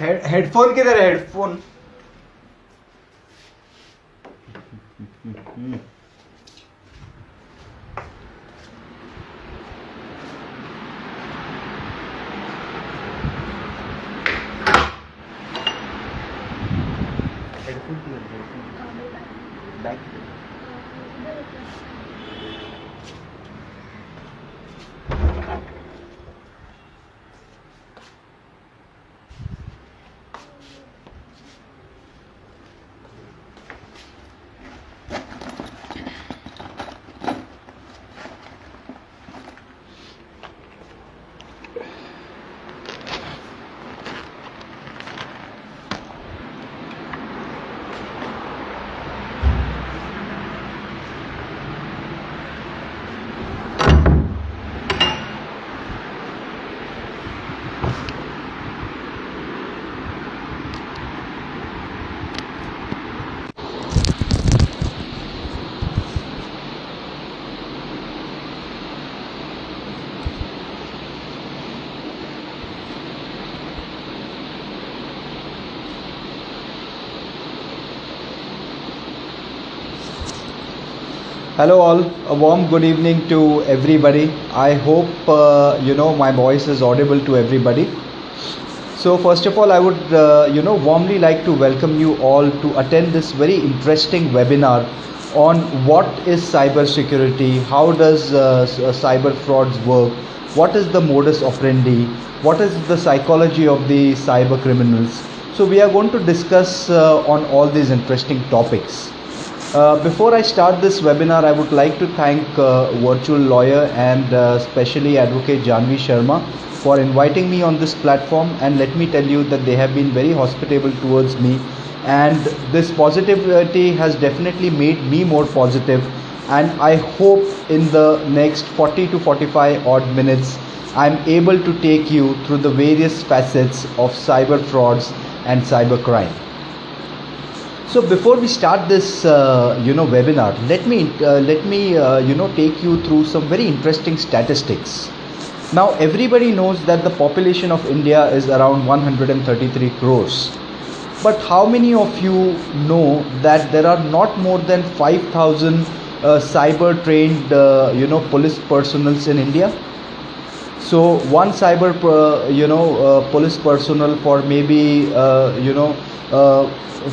Headphone किधर है? Headphone headphone किधर है? Headphone back. Hello all, a warm good evening to everybody. I hope my voice is audible to everybody. So first of all, I would warmly like to welcome you all to attend this very interesting webinar on what is cyber security, how does cyber frauds work, what is the modus operandi, what is the psychology of the cyber criminals. So we are going to discuss on all these interesting topics. Before I start this webinar, I would like to thank Virtual Lawyer and especially Advocate Janvi Sharma for inviting me on this platform, and let me tell you that they have been very hospitable towards me, and this positivity has definitely made me more positive, and I hope in the next 40 to 45 odd minutes I am able to take you through the various facets of cyber frauds and cyber crime. So before we start this webinar, let me take you through some very interesting statistics. Now everybody knows that the population of India is around 133 crores. But how many of you know that there are not more than 5,000 cyber trained police personnel in India? So one cyber police personnel for maybe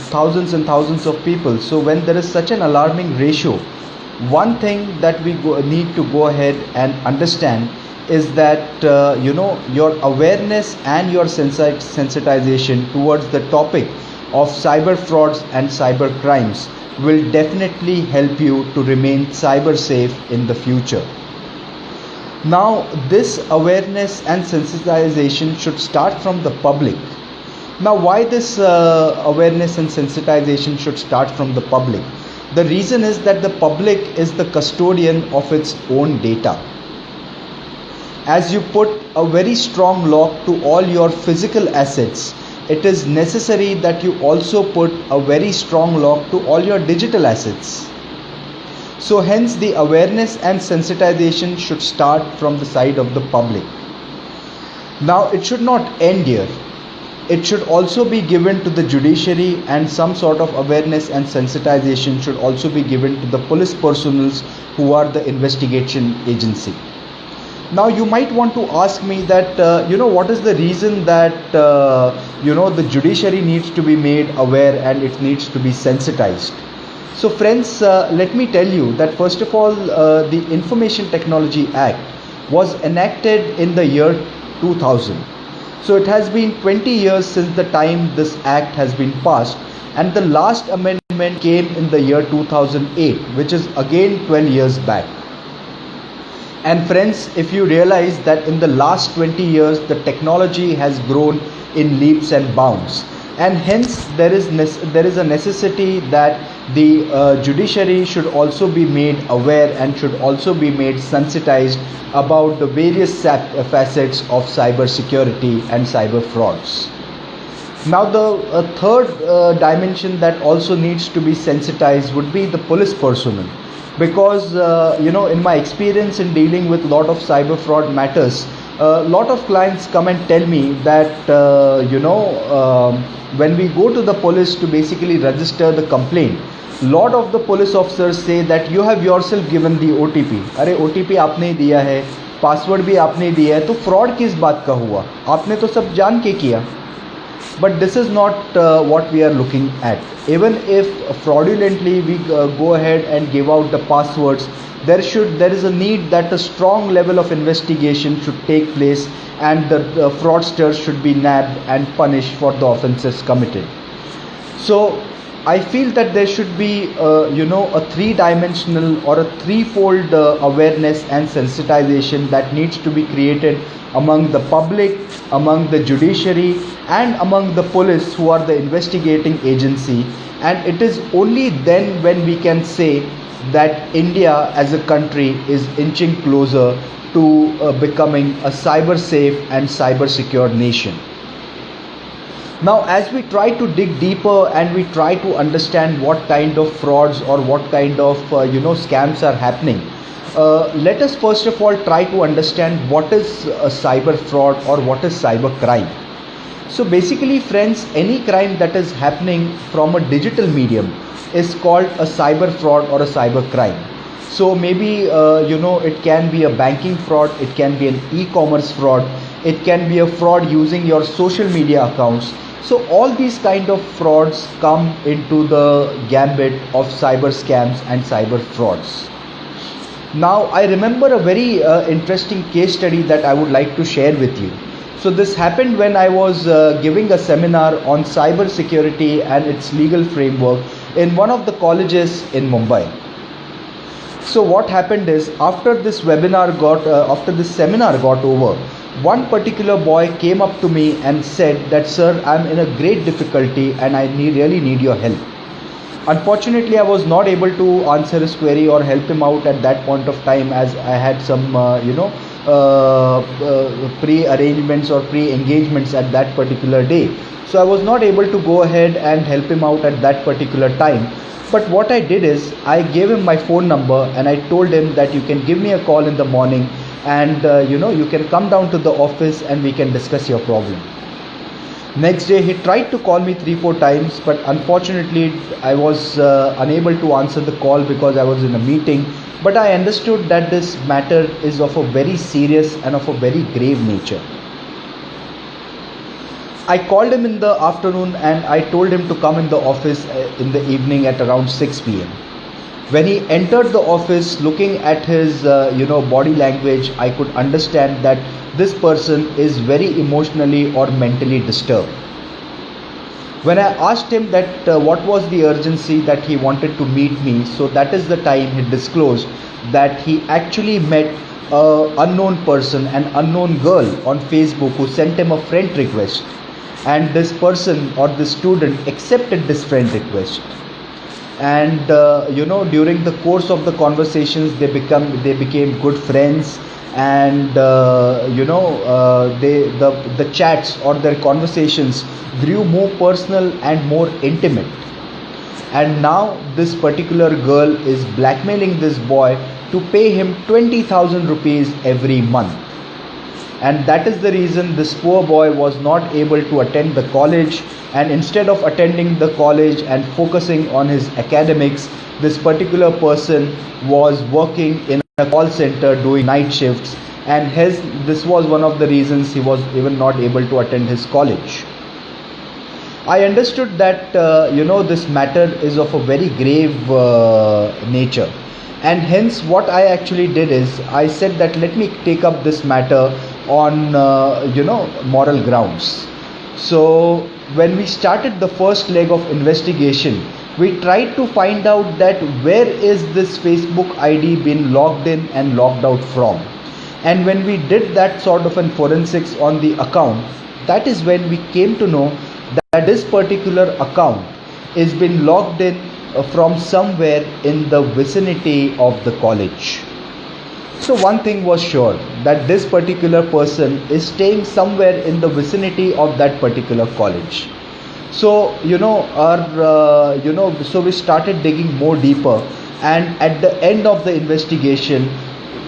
thousands and thousands of people. So when there is such an alarming ratio, one thing that we need to go ahead and understand is that your awareness and your sensitization towards the topic of cyber frauds and cyber crimes will definitely help you to remain cyber safe in the future. Now this awareness and sensitization should start from the public. Now why this awareness and sensitization should start from the public? The reason is that the public is the custodian of its own data. As you put a very strong lock to all your physical assets, it is necessary that you also put a very strong lock to all your digital assets. So hence the awareness and sensitization should start from the side of the public. Now it should not end here. It should also be given to the judiciary, and some sort of awareness and sensitization should also be given to the police personnel who are the investigation agency. Now you might want to ask me that what is the reason that the judiciary needs to be made aware and it needs to be sensitized. So friends, let me tell you that first of all, the Information Technology Act was enacted in the year 2000. So it has been 20 years since the time this act has been passed, and the last amendment came in the year 2008, which is again 12 years back. And friends, if you realize that in the last 20 years the technology has grown in leaps and bounds, and hence there is a necessity that the judiciary should also be made aware and should also be made sensitized about the various facets of cyber security and cyber frauds. Now the third dimension that also needs to be sensitized would be the police personnel, because in my experience in dealing with a lot of cyber fraud matters, a lot of clients come and tell me that when we go to the police to basically register the complaint, lot of the police officers say that you have yourself given the OTP. अरे OTP आपने ही दिया है, password भी आपने ही दिया है, तो fraud किस बात का हुआ? आपने तो सब जान के किया. But this is not what we are looking at. Even if fraudulently we go ahead and give out the passwords, there is a need that a strong level of investigation should take place, and the fraudsters should be nabbed and punished for the offences committed. So I feel that there should be a three-dimensional or a threefold awareness and sensitization that needs to be created among the public, among the judiciary, and among the police, who are the investigating agency. And it is only then when we can say that India as a country is inching closer to becoming a cyber safe and cyber secure nation. Now, as we try to dig deeper and we try to understand what kind of frauds or what kind of scams are happening, let us first of all try to understand what is a cyber fraud or what is cyber crime. So basically, friends, any crime that is happening from a digital medium is called a cyber fraud or a cyber crime. So maybe it can be a banking fraud, it can be an e-commerce fraud, it can be a fraud using your social media accounts. So all these kind of frauds come into the gambit of cyber scams and cyber frauds. Now, I remember a very interesting case study that I would like to share with you. So this happened when I was giving a seminar on cyber security and its legal framework in one of the colleges in Mumbai. So what happened is, after this seminar got over, one particular boy came up to me and said that, sir, I'm in a great difficulty and I really need your help. Unfortunately, I was not able to answer his query or help him out at that point of time, as I had some pre-arrangements or pre-engagements at that particular day. So I was not able to go ahead and help him out at that particular time. But what I did is, I gave him my phone number and I told him that you can give me a call in the morning, and you can come down to the office and we can discuss your problem. Next day he tried to call me 3-4 times, but unfortunately I was unable to answer the call because I was in a meeting. But I understood that this matter is of a very serious and of a very grave nature. I called him in the afternoon and I told him to come in the office in the evening at around 6 p.m. When he entered the office, looking at his body language, I could understand that this person is very emotionally or mentally disturbed. When I asked him that what was the urgency that he wanted to meet me, so that is the time he disclosed that he actually met an unknown person, an unknown girl on Facebook, who sent him a friend request, and this person or this student accepted this friend request. And during the course of the conversations, they became good friends, and the chats or their conversations grew more personal and more intimate. And now this particular girl is blackmailing this boy to pay him 20,000 rupees every month. And that is the reason this poor boy was not able to attend the college, and instead of attending the college and focusing on his academics, this particular person was working in a call center doing night shifts, and this was one of the reasons he was even not able to attend his college. I understood that this matter is of a very grave nature, and hence what I actually did is, I said that let me take up this matter on moral grounds. So when we started the first leg of investigation, we tried to find out that where is this Facebook ID been logged in and logged out from. And when we did that sort of an forensics on the account, that is when we came to know that this particular account is been logged in from somewhere in the vicinity of the college. So one thing was sure, that this particular person is staying somewhere in the vicinity of that particular college. So so we started digging more deeper, and at the end of the investigation,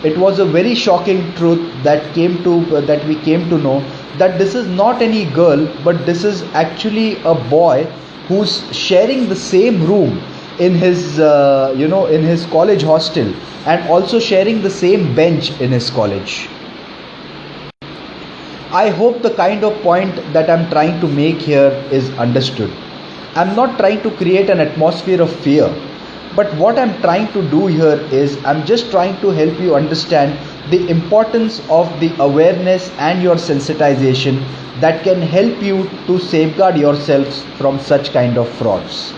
it was a very shocking truth that we came to know that this is not any girl, but this is actually a boy who's sharing the same room in his in his college hostel, and also sharing the same bench in his college. I hope the kind of point that I'm trying to make here is understood. I'm not trying to create an atmosphere of fear, but what I'm trying to do here is I'm just trying to help you understand the importance of the awareness and your sensitization that can help you to safeguard yourselves from such kind of frauds.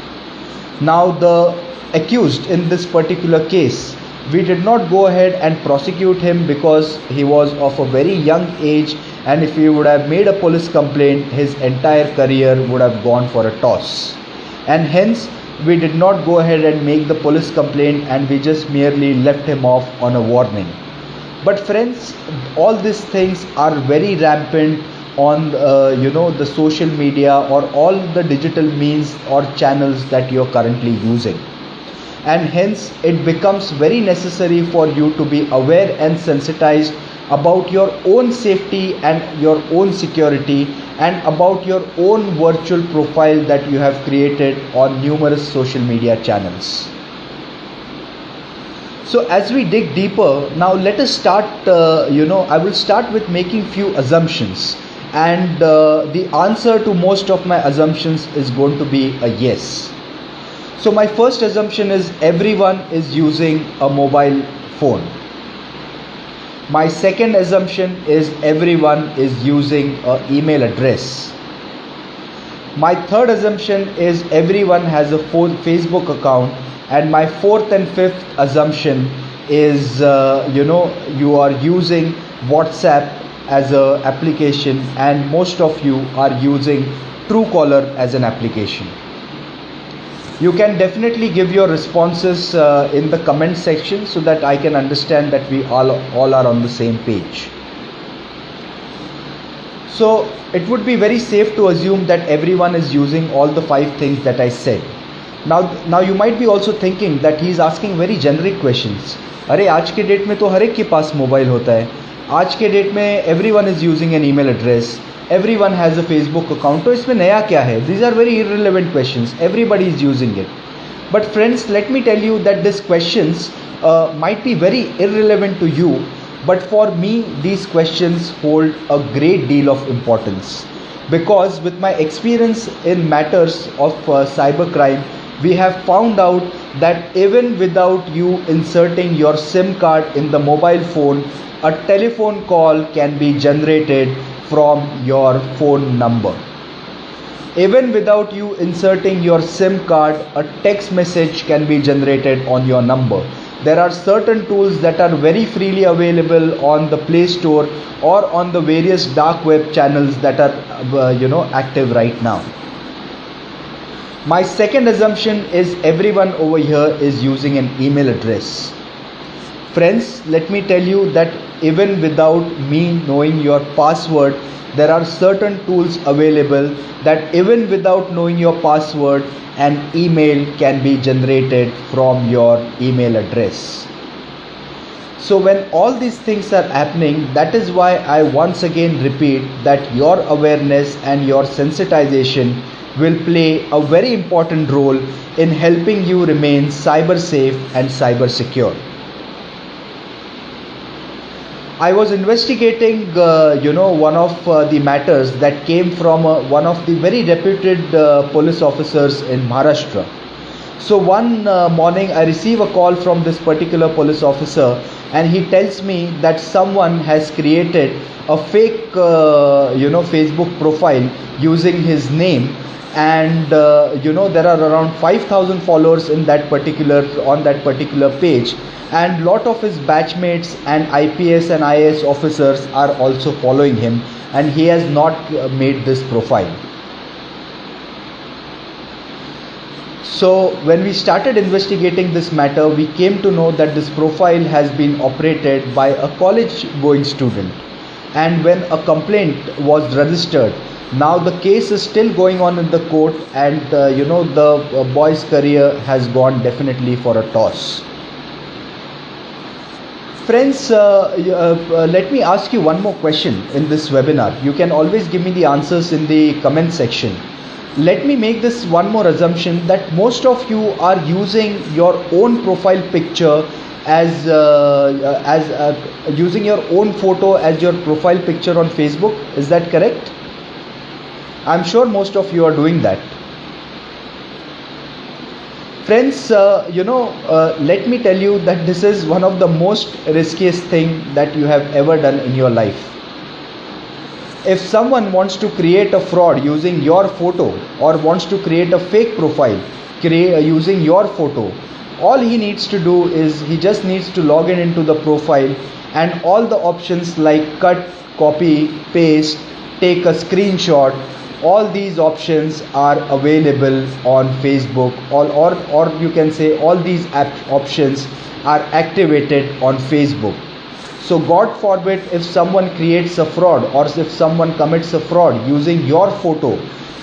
Now, the accused in this particular case, we did not go ahead and prosecute him because he was of a very young age, and if he would have made a police complaint, his entire career would have gone for a toss. And hence, we did not go ahead and make the police complaint, and we just merely left him off on a warning. But friends, all these things are very rampant on the social media or all the digital means or channels that you're currently using, and hence it becomes very necessary for you to be aware and sensitized about your own safety and your own security, and about your own virtual profile that you have created on numerous social media channels. So as we dig deeper, now let us start, I will start with making few assumptions, and the answer to most of my assumptions is going to be a yes. So my first assumption is everyone is using a mobile phone. My second assumption is everyone is using an email address. My third assumption is everyone has a Facebook account. And my fourth and fifth assumption is you are using WhatsApp as an application, and most of you are using Truecaller as an application. You can definitely give your responses in the comment section so that I can understand that we all are on the same page. So it would be very safe to assume that everyone is using all the 5 things that I said. Now you might be also thinking that he is asking very generic questions. अरे आज के date में तो हर एक के पास mobile होता है, आज के डेट में everyone is using an email address, everyone has a Facebook account, तो इसमें नया क्या है? These are very irrelevant questions. Everybody is using it. But friends, let me tell you that these questions might be very irrelevant to you, but for me these questions hold a great deal of importance, because with my experience in matters of cybercrime, we have found out that even without you inserting your SIM card in the mobile phone, a telephone call can be generated from your phone number. Even without you inserting your SIM card, a text message can be generated on your number. There are certain tools that are very freely available on the Play Store or on the various dark web channels that are active right now. My second assumption is everyone over here is using an email address. Friends, let me tell you that even without me knowing your password, there are certain tools available that even without knowing your password, an email can be generated from your email address. So when all these things are happening, that is why I once again repeat that your awareness and your sensitization will play a very important role in helping you remain cyber safe and cyber secure. I was investigating, one of the matters that came from one of the very reputed police officers in Maharashtra. So one morning I receive a call from this particular police officer, and he tells me that someone has created a fake, Facebook profile using his name, and there are around 5,000 followers on that particular page, and lot of his batchmates and IPS and IAS officers are also following him, and he has not made this profile. So when we started investigating this matter, we came to know that this profile has been operated by a college going student, and when a complaint was registered, now the case is still going on in the court, and the boy's career has gone definitely for a toss. Friends, let me ask you one more question in this webinar. You can always give me the answers in the comment section. Let me make this one more assumption that most of you are using your own profile picture as using your own photo as your profile picture on Facebook. Is that correct? I'm sure most of you are doing that. Friends, let me tell you that this is one of the most riskiest thing that you have ever done in your life. If someone wants to create a fraud using your photo or wants to create a fake profile using your photo, all he needs to do is he just needs to log in into the profile, and all the options like cut, copy, paste, take a screenshot, all these options are available on Facebook, or you can say all these options are activated on Facebook. So God forbid if someone creates a fraud or if someone commits a fraud using your photo,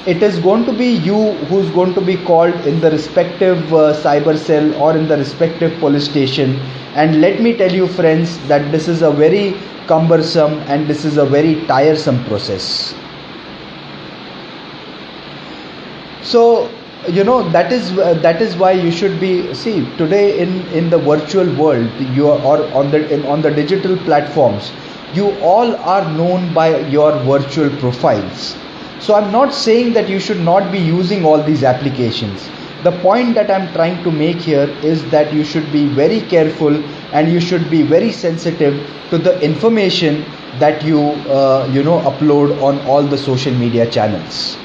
it is going to be you who's going to be called in the respective cyber cell or in the respective police station. And let me tell you friends that this is a very cumbersome and this is a very tiresome process. So that is why you should be, see, today in the virtual world, you are, or on the digital platforms, you all are known by your virtual profiles. So I'm not saying that you should not be using all these applications. The point that I'm trying to make here is that you should be very careful and you should be very sensitive to the information that you upload on all the social media channels.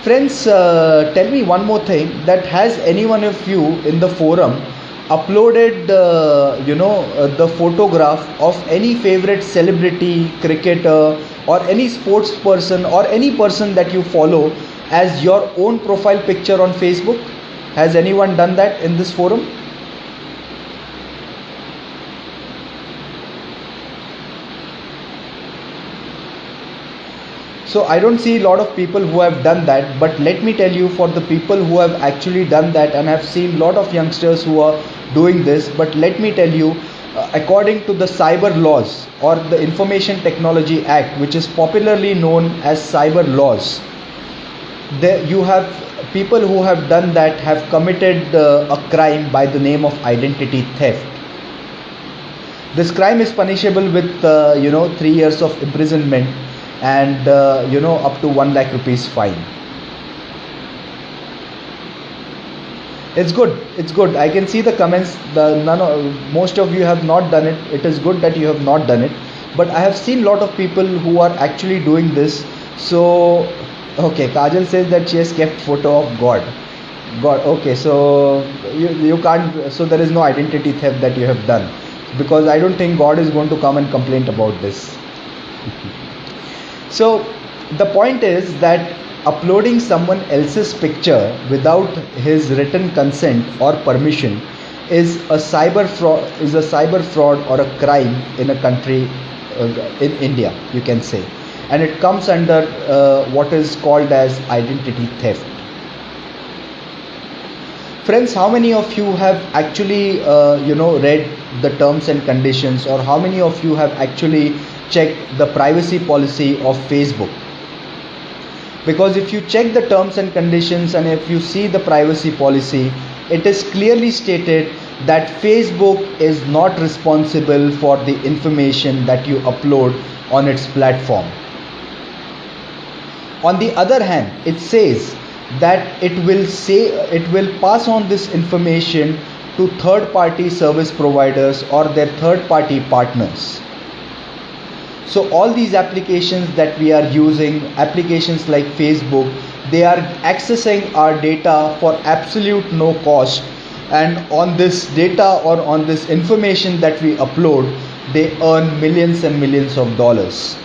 Friends, tell me one more thing, that has any one of you in the forum uploaded the photograph of any favorite celebrity, cricketer, or any sports person or any person that you follow as your own profile picture on Facebook? Has anyone done that in this forum? So I don't see a lot of people who have done that, but let me tell you, for the people who have actually done that, and I've seen a lot of youngsters who are doing this, but let me tell you, according to the cyber laws or the Information Technology Act, which is popularly known as cyber laws, you have people who have done that have committed a crime by the name of identity theft. This crime is punishable with 3 years of imprisonment and up to 1 lakh rupees fine. It's good. I can see the comments. Most of you have not done it. It is good that you have not done it, but I have seen a lot of people who are actually doing this. So okay, Kajal says that she has kept photo of God. Okay, so you can't, so there is no identity theft that you have done, because I don't think God is going to come and complain about this. So the point is that uploading someone else's picture without his written consent or permission is a cyber fraud or a crime in a country, in India, you can say, and it comes under what is called as identity theft. Friends, how many of you have actually read the terms and conditions, or how many of you have actually checked the privacy policy of Facebook? Because if you check the terms and conditions and if you see the privacy policy, it is clearly stated that Facebook is not responsible for the information that you upload on its platform. On the other hand, it says that it will pass on this information to third party service providers or their third party partners. So all these applications that we are using, applications like Facebook, they are accessing our data for absolute no cost, and on this data or on this information that we upload, they earn millions and millions of dollars.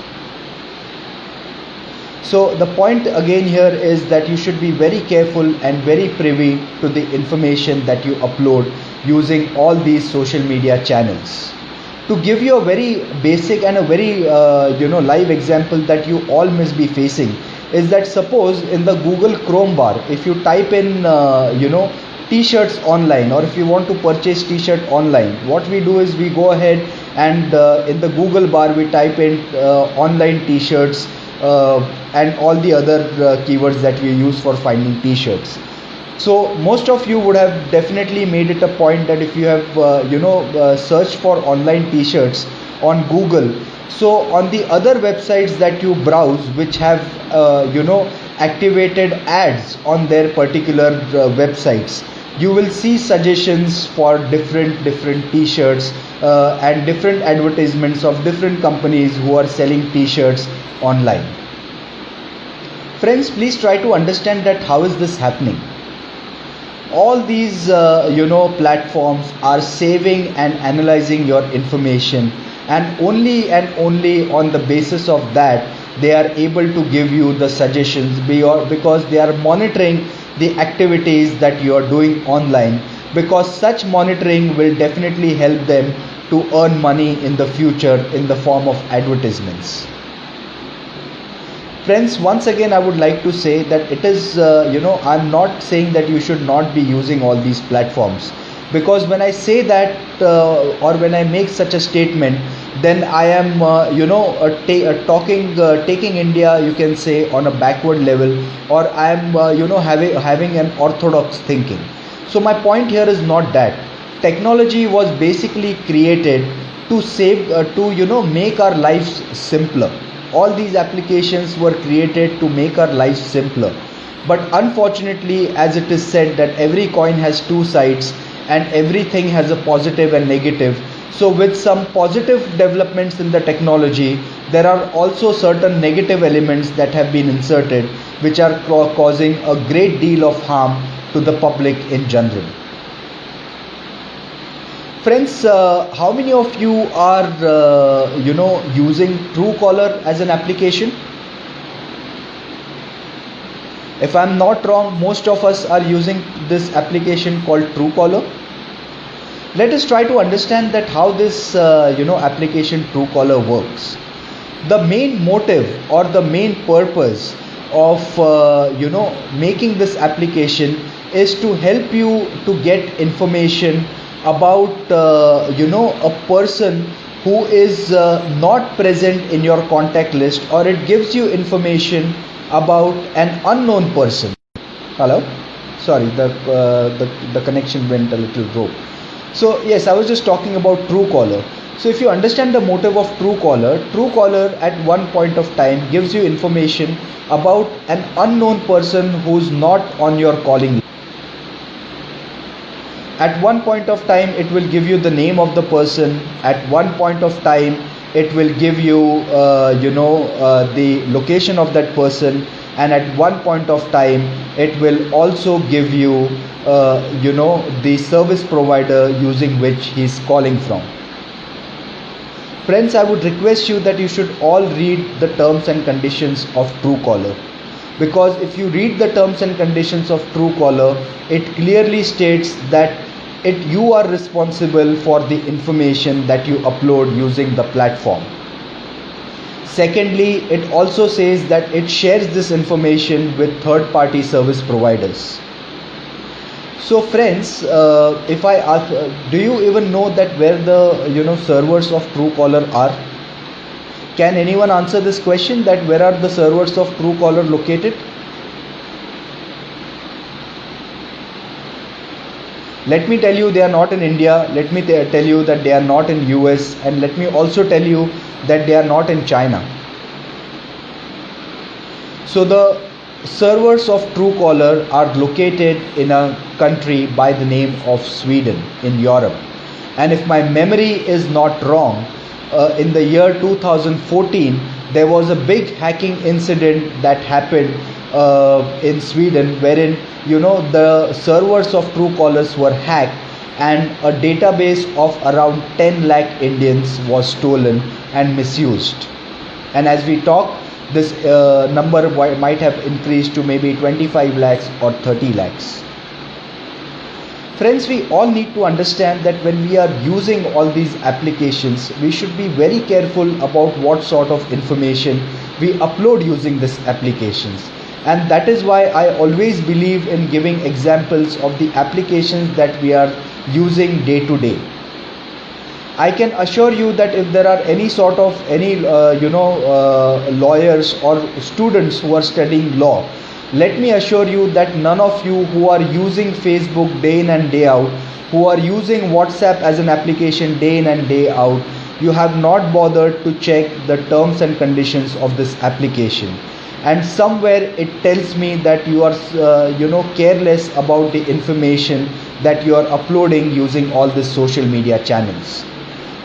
So the point again here is that you should be very careful and very privy to the information that you upload using all these social media channels. To give you a very basic and a very live example that you all must be facing, is that suppose in the Google Chrome bar, if you type in t-shirts online, or if you want to purchase t-shirt online, what we do is we go ahead and in the Google bar we type in online t-shirts and all the other keywords that we use for finding t-shirts. So most of you would have definitely made it a point that if you have searched for online t-shirts on Google, so on the other websites that you browse which have activated ads on their particular websites, you will see suggestions for different t-shirts and different advertisements of different companies who are selling t-shirts online. Friends, please try to understand that how is this happening. All these platforms are saving and analyzing your information, and only on the basis of that they are able to give you the suggestions, because they are monitoring the activities that you are doing online, because such monitoring will definitely help them to earn money in the future in the form of advertisements. Friends, once again I would like to say that it is I'm not saying that you should not be using all these platforms, because when I say that or when I make such a statement, then I am taking India, you can say, on a backward level, or I am having an orthodox thinking. So my point here is not that. Technology was basically created to save make our lives simpler. All these applications were created to make our lives simpler, but unfortunately, as it is said that every coin has two sides and everything has a positive and negative. So with some positive developments in the technology, there are also certain negative elements that have been inserted, which are causing a great deal of harm to the public in general. Friends, how many of you are using Truecaller as an application? If I'm not wrong, most of us are using this application called Truecaller. Let us try to understand that how this application Truecaller works. The main motive or the main purpose of making this application is to help you to get information about a person who is not present in your contact list, or it gives you information about an unknown person. Hello, sorry, the connection went a little broke. So yes, I was just talking about Truecaller. So if you understand the motive of Truecaller at one point of time gives you information about an unknown person who's not on your calling list. At one point of time it will give you the name of the person. At one point of time it will give you the location of that person, and at one point of time it will also give you the service provider using which he is calling from. Friends, I would request you that you should all read the terms and conditions of Truecaller, because if you read the terms and conditions of Truecaller, it clearly states that you are responsible for the information that you upload using the platform. Secondly, it also says that it shares this information with third-party service providers. So friends, if I ask, do you even know that where the servers of Truecaller are? Can anyone answer this question, that where are the servers of Truecaller located? Let me tell you, they are not in India. Let me tell you that they are not in US, and let me also tell you that they are not in China. So the servers of Truecaller are located in a country by the name of Sweden in Europe. And if my memory is not wrong, in the year 2014 there was a big hacking incident that happened in Sweden, wherein the servers of Truecallers were hacked and a database of around 10 lakh Indians was stolen and misused. And as we talk, this number might have increased to maybe 25 lakhs or 30 lakhs. Friends, we all need to understand that when we are using all these applications, we should be very careful about what sort of information we upload using these applications. And that is why I always believe in giving examples of the applications that we are using day to day. I can assure you that if there are any sort of lawyers or students who are studying law, let me assure you that none of you who are using Facebook day in and day out, who are using WhatsApp as an application day in and day out, you have not bothered to check the terms and conditions of this application. And somewhere it tells me that you are careless about the information that you are uploading using all these social media channels.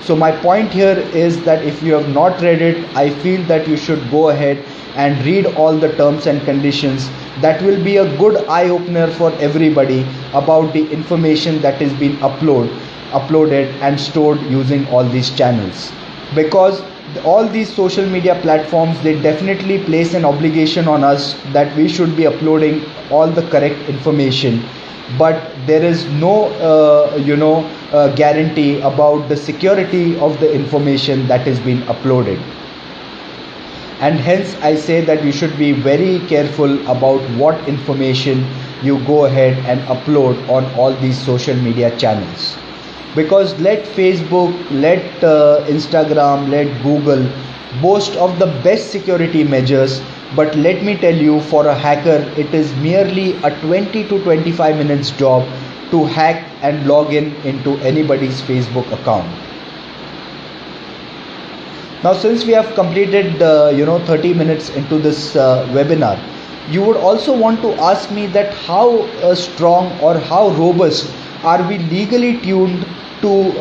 So my point here is that if you have not read it, I feel that you should go ahead and read all the terms and conditions. That will be a good eye opener for everybody about the information that is being uploaded and stored using all these channels. Because all these social media platforms, they definitely place an obligation on us that we should be uploading all the correct information, but there is no guarantee about the security of the information that is being uploaded. And hence I say that you should be very careful about what information you go ahead and upload on all these social media channels. Because let Facebook, let Instagram, let Google boast of the best security measures, but let me tell you, for a hacker it is merely a 20 to 25 minutes job to hack and log into anybody's Facebook account. Now since we have completed 30 minutes into this webinar, you would also want to ask me that how strong or how robust are we legally tuned to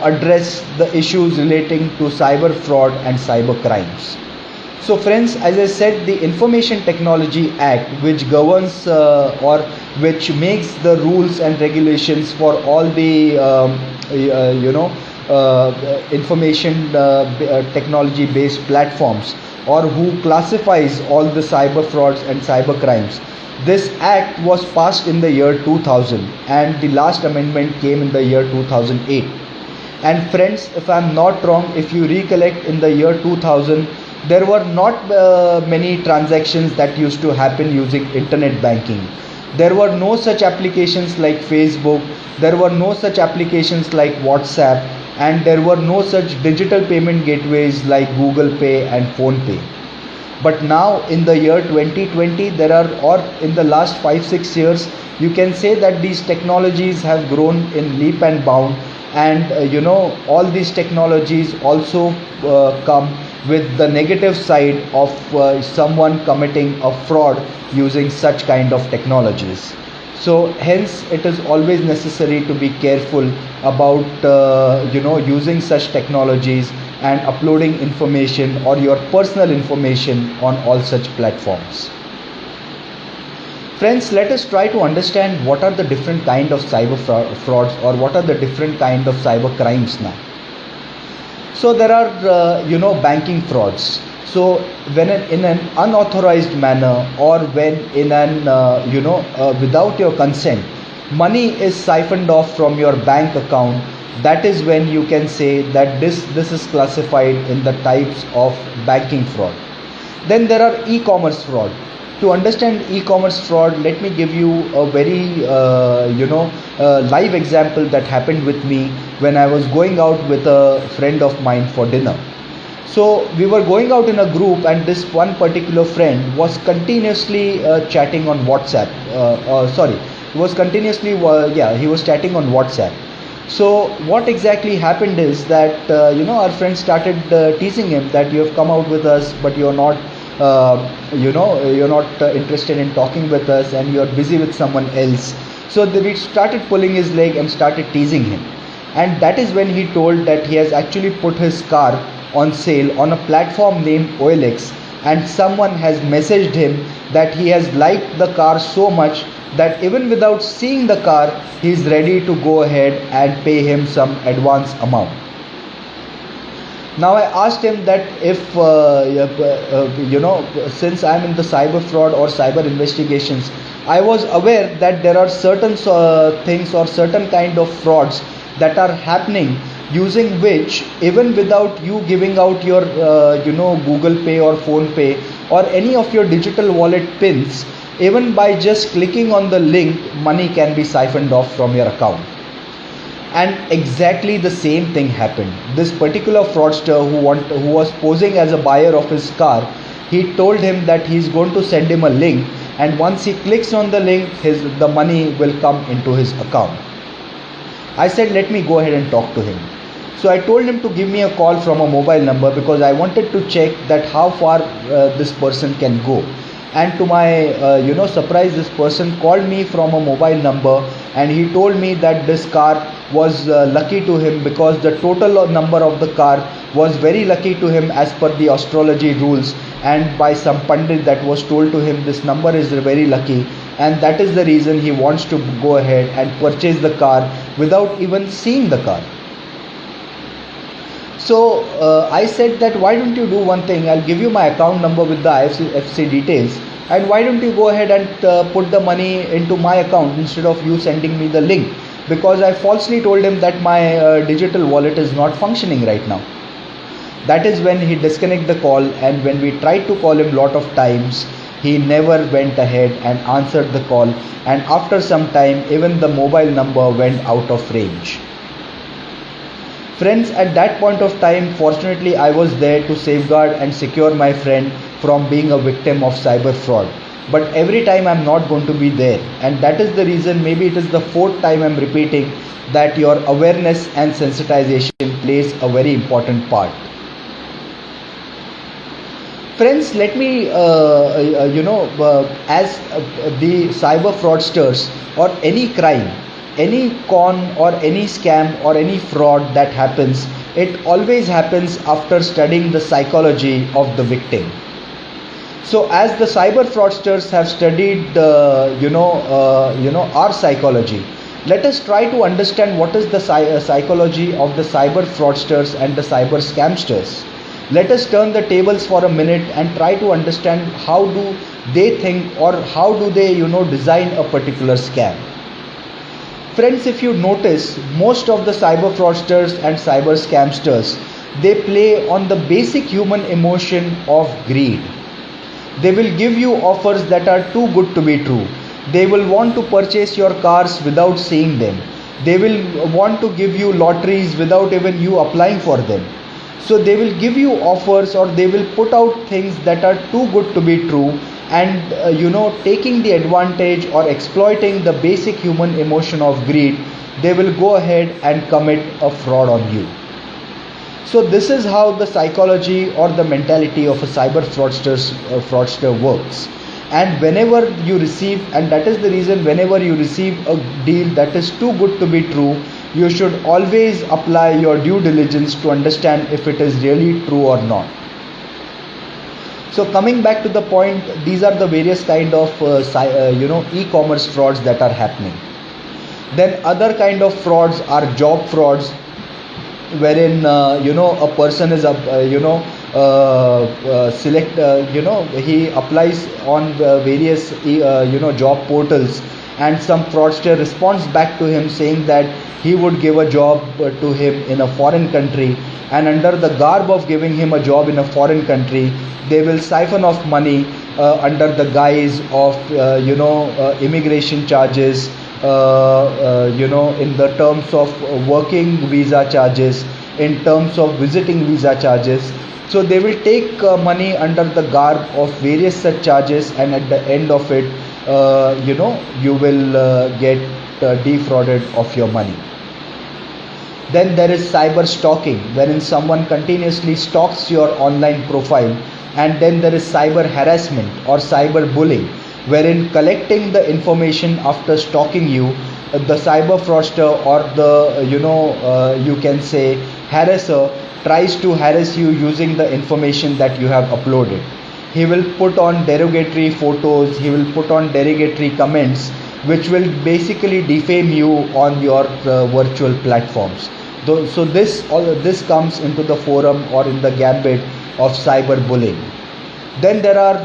address the issues relating to cyber fraud and cyber crimes. So friends, as I said, the Information Technology Act, which governs or which makes the rules and regulations for all the information technology based platforms, or who classifies all the cyber frauds and cyber crimes. This act was passed in the year 2000 and the last amendment came in the year 2008. And friends, if I am not wrong, if you recollect, in the year 2000 there were not many transactions that used to happen using internet banking. There were no such applications like Facebook, there were no such applications like WhatsApp, and there were no such digital payment gateways like Google Pay and Phone Pay. But now in the year 2020 there are, or in the last 5-6 years, you can say that these technologies have grown in leap and bound, and all these technologies also come with the negative side of someone committing a fraud using such kind of technologies. So hence it is always necessary to be careful about using such technologies and uploading information or your personal information on all such platforms. Friends, let us try to understand what are the different kind of cyber frauds or what are the different kind of cyber crimes now. So there are banking frauds. So when in an unauthorized manner, or when in an without your consent, money is siphoned off from your bank account, that is when you can say that this is classified in the types of banking fraud. Then there are e-commerce fraud. To understand e-commerce fraud, let me give you a very live example that happened with me when I was going out with a friend of mine for dinner. So we were going out in a group, and this one particular friend was continuously chatting on WhatsApp. He was chatting on WhatsApp. So what exactly happened is that our friend started teasing him that you have come out with us, but you're not interested in talking with us, and you're busy with someone else. So we started pulling his leg and started teasing him, and that is when he told that he has actually put his car on sale on a platform named OLX, and someone has messaged him that he has liked the car so much that even without seeing the car, he is ready to go ahead and pay him some advance amount. Now I asked him that if since I am in the cyber fraud or cyber investigations, I was aware that there are certain things or certain kind of frauds that are happening, using which even without you giving out your Google Pay or Phone Pay, or any of your digital wallet pins, even by just clicking on the link, money can be siphoned off from your account. And exactly the same thing happened. This particular fraudster who was posing as a buyer of his car, he told him that he's going to send him a link, and once he clicks on the link, the money will come into his account. I said, let me go ahead and talk to him. So I told him to give me a call from a mobile number, because I wanted to check that how far this person can go. And to my surprise, this person called me from a mobile number, and he told me that this car was lucky to him, because the total number of the car was very lucky to him as per the astrology rules, and by some pandit that was told to him this number is very lucky, and that is the reason he wants to go ahead and purchase the car without even seeing the car. So I said that, why don't you do one thing, I'll give you my account number with the IFSC details, and why don't you go ahead and put the money into my account instead of you sending me the link, because I falsely told him that my digital wallet is not functioning right now. That is when he disconnected the call, and when we tried to call him lot of times, he never went ahead and answered the call, and after some time even the mobile number went out of range. Friends, at that point of time, fortunately I was there to safeguard and secure my friend from being a victim of cyber fraud. But every time I'm not going to be there, and that is the reason, maybe it is the fourth time I'm repeating, that your awareness and sensitization plays a very important part. Friends, let me, as the cyber fraudsters or any crime, any con or any scam or any fraud that happens, it always happens after studying the psychology of the victim. So as the cyber fraudsters have studied our psychology, let us try to understand what is the psychology of the cyber fraudsters and the cyber scamsters. Let us turn the tables for a minute and try to understand how do they think, or how do they design a particular scam. Friends, if you notice, most of the cyber fraudsters and cyber scamsters, they play on the basic human emotion of greed. They will give you offers that are too good to be true. They will want to purchase your cars without seeing them. They will want to give you lotteries without even you applying for them. So they will give you offers, or they will put out things that are too good to be true, and taking the advantage or exploiting the basic human emotion of greed, they will go ahead and commit a fraud on you. So this is how the psychology or the mentality of a cyber fraudster works. And whenever you receive, and that is the reason, whenever you receive a deal that is too good to be true, you should always apply your due diligence to understand if it is really true or not. So coming back to the point, these are the various kind of e-commerce frauds that are happening. Then other kind of frauds are job frauds, wherein a person is he applies on various job portals, and some fraudster responds back to him saying that he would give a job to him in a foreign country, and under the garb of giving him a job in a foreign country, they will siphon off money under the guise of immigration charges, in the terms of working visa charges, in terms of visiting visa charges. So they will take money under the garb of various such charges, and at the end of it, you will get defrauded of your money. Then there is cyber stalking, wherein someone continuously stalks your online profile. And then there is cyber harassment or cyber bullying, wherein collecting the information after stalking you, the cyber fraudster or the you can say harasser tries to harass you using the information that you have uploaded. He will put on derogatory photos, he will put on derogatory comments, which will basically defame you on your virtual platforms. So this comes into the forum or in the gambit of cyber bullying. Then there are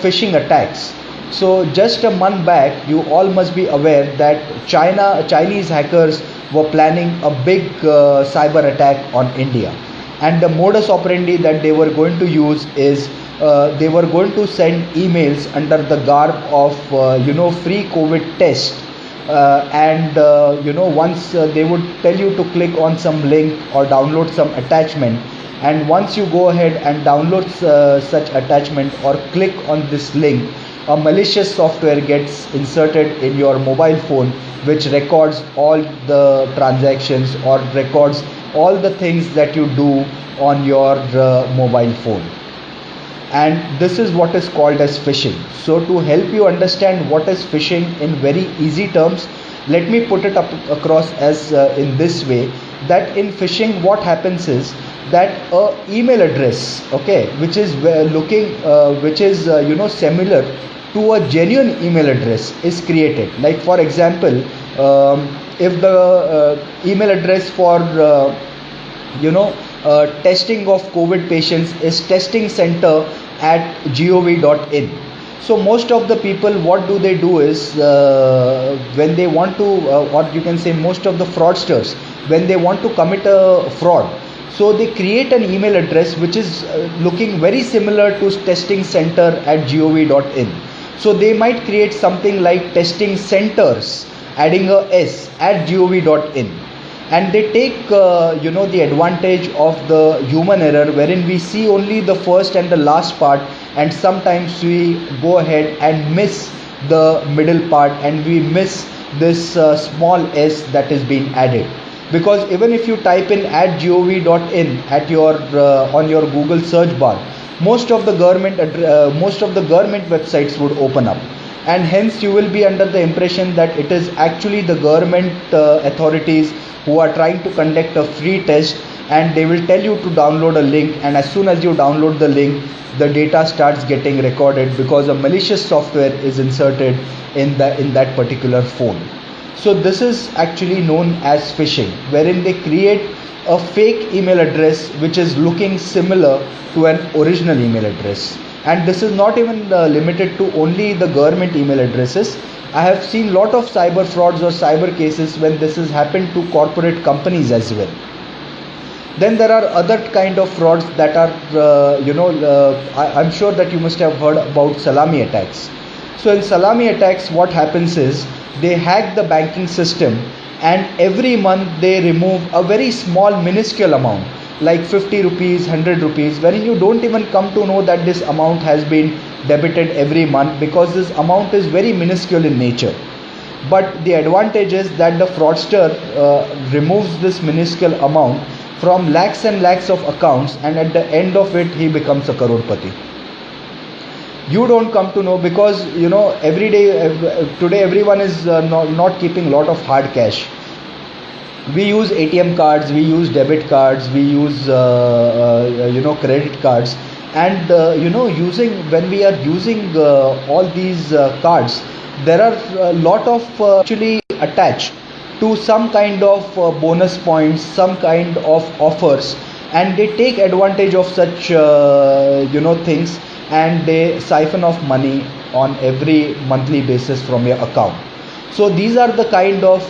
phishing attacks. So just a month back, you all must be aware that Chinese hackers were planning a big cyber attack on India, and the modus operandi that they were going to use is they were going to send emails under the garb of free COVID test, and once they would tell you to click on some link or download some attachment, and once you go ahead and download such attachment or click on this link, a malicious software gets inserted in your mobile phone, which records all the transactions or records all the things that you do on your mobile phone. And this is what is called as phishing. So to help you understand what is phishing in very easy terms, let me put it up across as in this way, that in phishing what happens is that a email address, okay, which is similar to a genuine email address is created. Like for example, if the email address for testing of COVID patients is testingcenter@gov.in. So most of the people, what do they do is when they want to, or you can say most of the fraudsters, when they want to commit a fraud, so they create an email address which is looking very similar to testingcenter@gov.in. So they might create something like testing centers, adding a s, @gov.in. And they take the advantage of the human error, wherein we see only the first and the last part, and sometimes we go ahead and miss the middle part, and we miss this small s that is being added. Because even if you type in @gov.in at your on your Google search bar, most of the government websites would open up, and hence you will be under the impression that it is actually the government authorities who are trying to conduct a free test, and they will tell you to download a link, and as soon as you download the link, the data starts getting recorded because a malicious software is inserted in that particular phone. So this is actually known as phishing, wherein they create a fake email address which is looking similar to an original email address. And this is not even limited to only the government email addresses. I have seen lot of cyber frauds or cyber cases when this has happened to corporate companies as well. Then there are other kind of frauds that are, I'm sure that you must have heard about salami attacks. So in salami attacks, what happens is they hack the banking system, and every month they remove a very small minuscule amount, like 50 rupees, 100 rupees, wherein you don't even come to know that this amount has been debited every month, because this amount is very minuscule in nature. But the advantage is that the fraudster removes this minuscule amount from lakhs and lakhs of accounts, and at the end of it he becomes a crorepati. You don't come to know, because every day today everyone is not keeping lot of hard cash. We use ATM cards, we use debit cards, we use credit cards, and when we are using all these cards, there are a lot of actually attached to some kind of bonus points, some kind of offers, and they take advantage of such things, and they siphon off money on every monthly basis from your account. So these are the kind of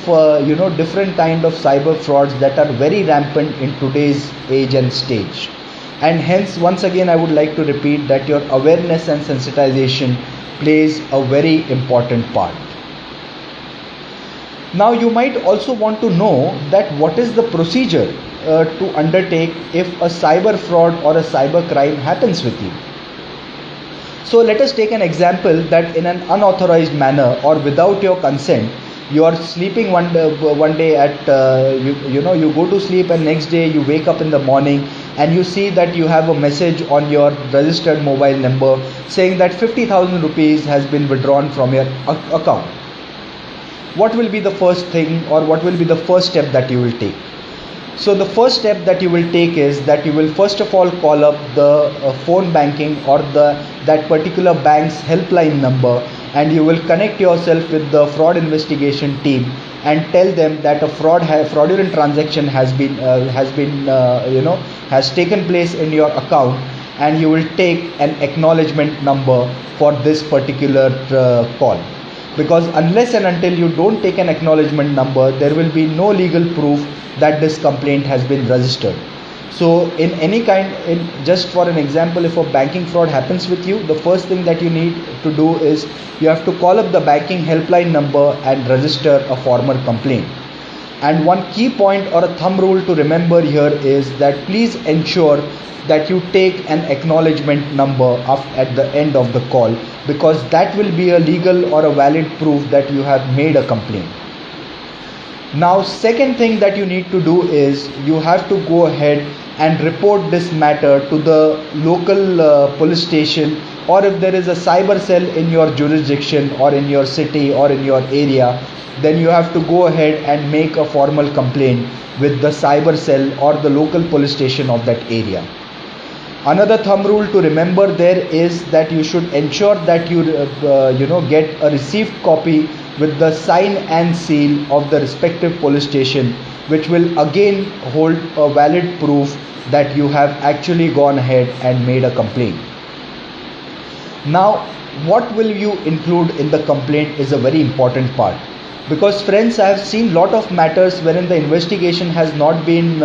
different kind of cyber frauds that are very rampant in today's age and stage. And hence, once again, I would like to repeat that your awareness and sensitization plays a very important part. Now you might also want to know that what is the procedure to undertake if a cyber fraud or a cyber crime happens with you. So let us take an example that in an unauthorized manner or without your consent, you are sleeping one day at you go to sleep, and next day you wake up in the morning and you see that you have a message on your registered mobile number saying that 50,000 rupees has been withdrawn from your account. What will be the first thing, or what will be the first step that you will take? So the first step that you will take is that you will first of all call up the phone banking or that particular bank's helpline number, and you will connect yourself with the fraud investigation team and tell them that a fraudulent transaction has taken place in your account, and you will take an acknowledgement number for this particular call. Because unless and until you don't take an acknowledgement number, there will be no legal proof that this complaint has been registered. So in any kind, in just for an example, if a banking fraud happens with you, the first thing that you need to do is you have to call up the banking helpline number and register a formal complaint. And one key point or a thumb rule to remember here is that please ensure that you take an acknowledgement number at the end of the call, because that will be a legal or a valid proof that you have made a complaint. Now, second thing that you need to do is you have to go ahead and report this matter to the local police station, or if there is a cyber cell in your jurisdiction or in your city or in your area, then you have to go ahead and make a formal complaint with the cyber cell or the local police station of that area. Another thumb rule to remember there is that you should ensure that you get a received copy with the sign and seal of the respective police station, which will again hold a valid proof that you have actually gone ahead and made a complaint. Now, what will you include in the complaint is a very important part, because friends, I have seen lot of matters wherein the investigation has not been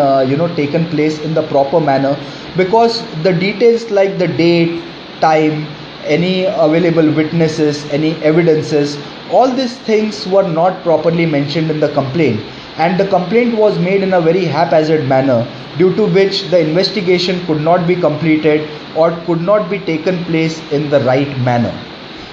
taken place in the proper manner, because the details like the date, time, any available witnesses, any evidences, all these things were not properly mentioned in the complaint, and the complaint was made in a very haphazard manner, due to which the investigation could not be completed or could not be taken place in the right manner.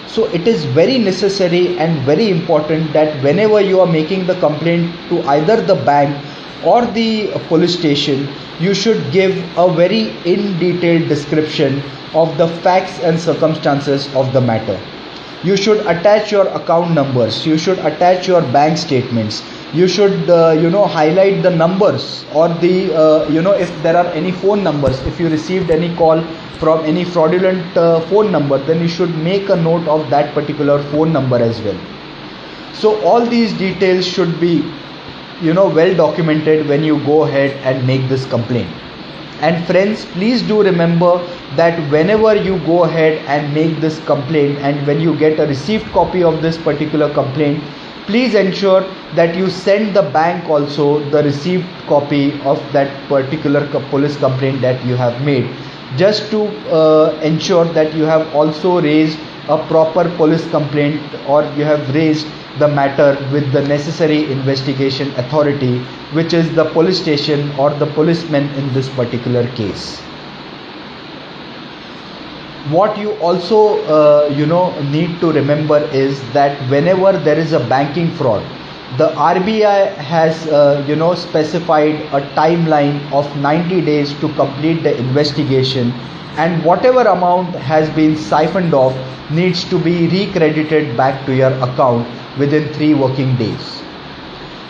So it is very necessary and very important that whenever you are making the complaint to either the bank or the police station, you should give a very in detailed description of the facts and circumstances of the matter. You should attach your account numbers, you should attach your bank statements, you should highlight the numbers, or the if there are any phone numbers, if you received any call from any fraudulent phone number, then you should make a note of that particular phone number as well. So all these details should be well documented when you go ahead and make this complaint. And friends, please do remember that whenever you go ahead and make this complaint, and when you get a received copy of this particular complaint, please ensure that you send the bank also the received copy of that particular police complaint that you have made, just to ensure that you have also raised a proper police complaint, or you have raised the matter with the necessary investigation authority, which is the police station or the policeman in this particular case. What you also need to remember is that whenever there is a banking fraud, the RBI has specified a timeline of 90 days to complete the investigation, and whatever amount has been siphoned off needs to be recredited back to your account within 3 working days.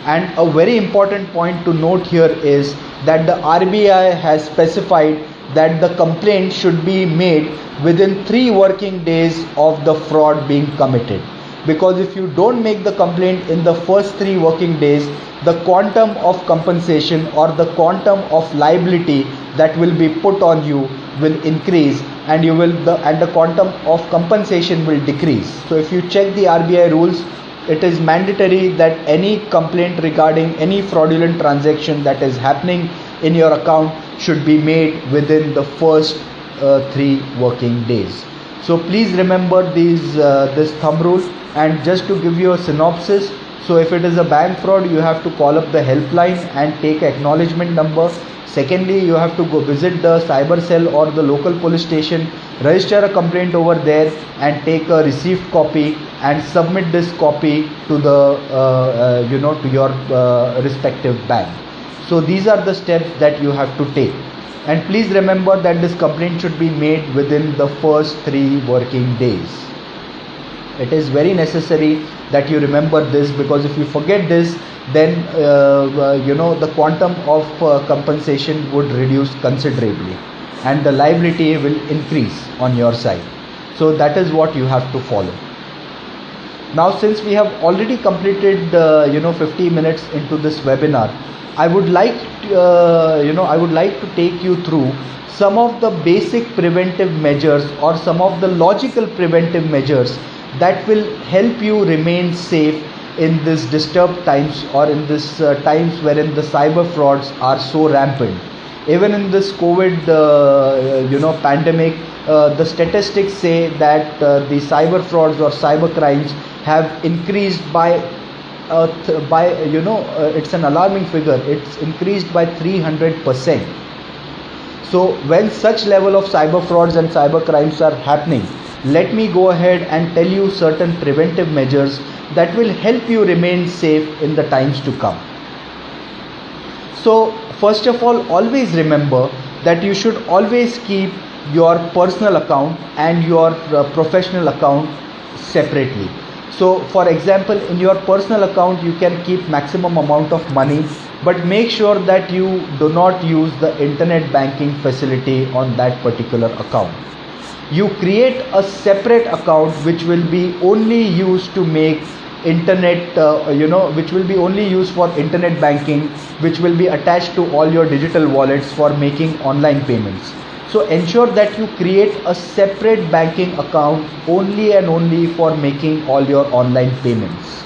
And a very important point to note here is that the RBI has specified that the complaint should be made within 3 working days of the fraud being committed, because if you don't make the complaint in the first 3 working days, the quantum of compensation or the quantum of liability that will be put on you will increase, and the quantum of compensation will decrease. So if you check the RBI rules, it is mandatory that any complaint regarding any fraudulent transaction that is happening in your account should be made within the first 3 working days. So please remember this thumb rule. And just to give you a synopsis, so if it is a bank fraud, you have to call up the helpline and take acknowledgement number. Secondly, you have to go visit the cyber cell or the local police station, register a complaint over there, and take a received copy and submit this copy to the to your respective bank. So these are the steps that you have to take. And please remember that this complaint should be made within the first 3 working days. It is very necessary that you remember this, because if you forget this, then the quantum of compensation would reduce considerably, and the liability will increase on your side. So that is what you have to follow. Now, since we have already completed 50 minutes into this webinar, I would like to take you through some of the basic preventive measures, or some of the logical preventive measures that will help you remain safe in this disturbed times, or in this times wherein the cyber frauds are so rampant. Even in this COVID pandemic, the statistics say that the cyber frauds or cyber crimes have increased it's an alarming figure. It's increased by 300%. So when such level of cyber frauds and cyber crimes are happening, let me go ahead and tell you certain preventive measures that will help you remain safe in the times to come. So first of all, always remember that you should always keep your personal account and your professional account separately. So for example, in your personal account you can keep maximum amount of money, but make sure that you do not use the internet banking facility on that particular account. You create a separate account which will be only used to make which will be only used for internet banking, which will be attached to all your digital wallets for making online payments. So ensure that you create a separate banking account only and only for making all your online payments.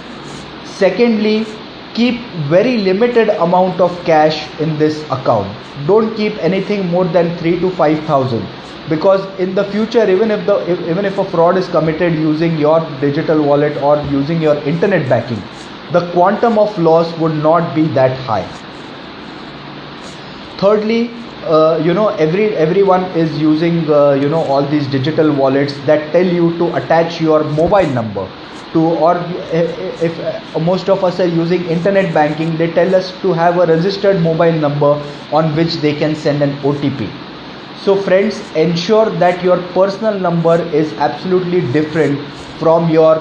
Secondly, keep very limited amount of cash in this account. Don't keep anything more than 3 to 5,000, because in the future, even if a fraud is committed using your digital wallet or using your internet banking, the quantum of loss would not be that high. Thirdly, everyone is using all these digital wallets that tell you to attach your mobile number to, or if most of us are using internet banking, they tell us to have a registered mobile number on which they can send an OTP. So friends, ensure that your personal number is absolutely different from your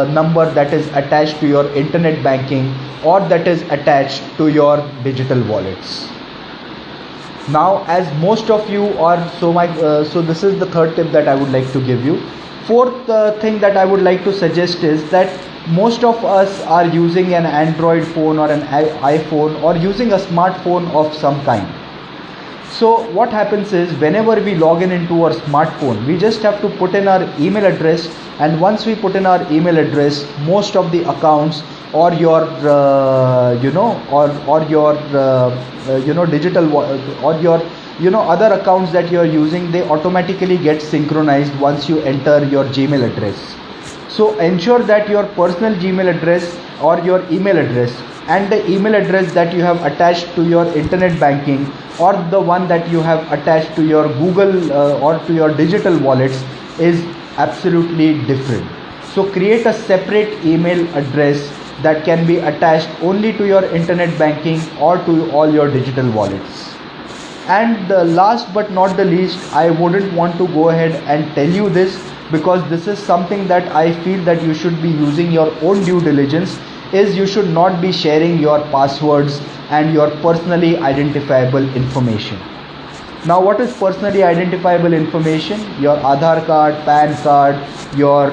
number that is attached to your internet banking or that is attached to your digital wallets. Now, as most of you are, so this is the third tip that I would like to give you. Fourth thing that I would like to suggest is that most of us are using an Android phone or an iPhone or using a smartphone of some kind. So what happens is, whenever we log in into our smartphone, we just have to put in our email address, and once we put in our email address, most of the accounts or your digital or your other accounts that you are using, they automatically get synchronized once you enter your Gmail address. So ensure that your personal Gmail address or your email address and the email address that you have attached to your internet banking or the one that you have attached to your Google or to your digital wallets is absolutely different. So create a separate email address that can be attached only to your internet banking or to all your digital wallets. And last but not the least, I wouldn't want to go ahead and tell you this, because this is something that I feel that you should be using your own due diligence, is you should not be sharing your passwords and your personally identifiable information. Now, what is personally identifiable information? Your Aadhaar card, PAN card, your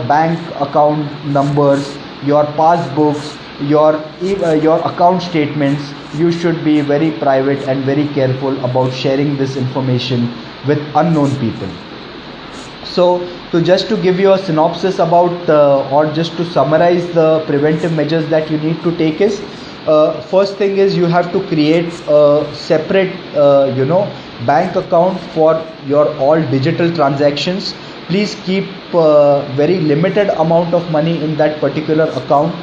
bank account numbers, your passbooks, your account statements. You should be very private and very careful about sharing this information with unknown people. So just to give you a synopsis about or just to summarize the preventive measures that you need to take is, first thing is you have to create a separate bank account for your all digital transactions. Please keep very limited amount of money in that particular account.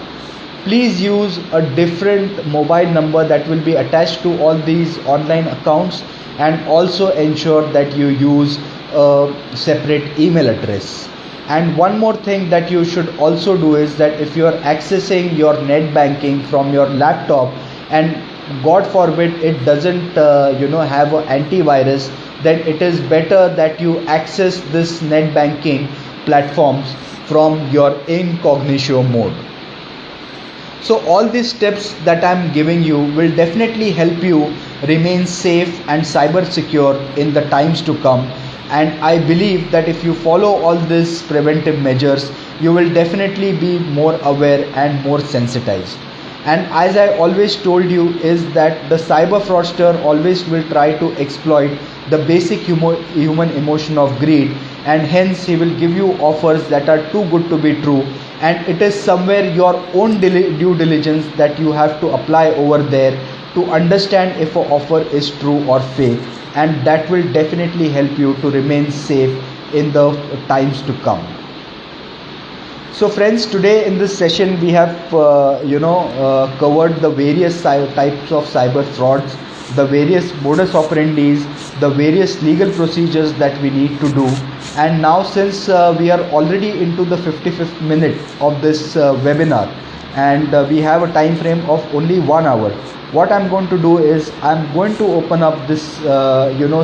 Please use a different mobile number that will be attached to all these online accounts, and also ensure that you use a separate email address. And one more thing that you should also do is that if you are accessing your net banking from your laptop and God forbid it doesn't have an antivirus, then it is better that you access this net banking platforms from your incognito mode. So all these steps that I am giving you will definitely help you remain safe and cyber secure in the times to come. And I believe that if you follow all these preventive measures, you will definitely be more aware and more sensitized. And as I always told you is that the cyber fraudster always will try to exploit the basic human emotion of greed, and hence he will give you offers that are too good to be true, and it is somewhere your own due diligence that you have to apply over there to understand if an offer is true or fake, and that will definitely help you to remain safe in the times to come. So friends, today in this session we have covered the various types of cyber frauds, the various modus operandis, the various legal procedures that we need to do. And now, since we are already into the 55th minute of this webinar, and we have a time frame of only 1 hour, what I'm going to do is I'm going to open up this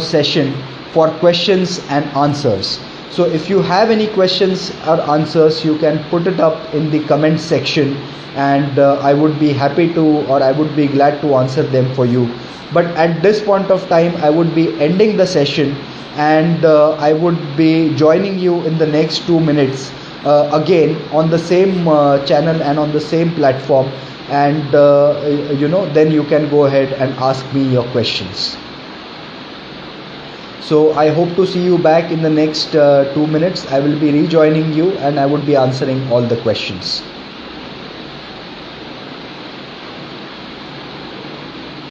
session for questions and answers. So if you have any questions or answers, you can put it up in the comment section, and I would be happy to, or I would be glad to answer them for you. But at this point of time, I would be ending the session, and I would be joining you in the next 2 minutes again on the same channel and on the same platform, and then you can go ahead and ask me your questions. So I hope to see you back in the next 2 minutes. I will be rejoining you, and I would be answering all the questions.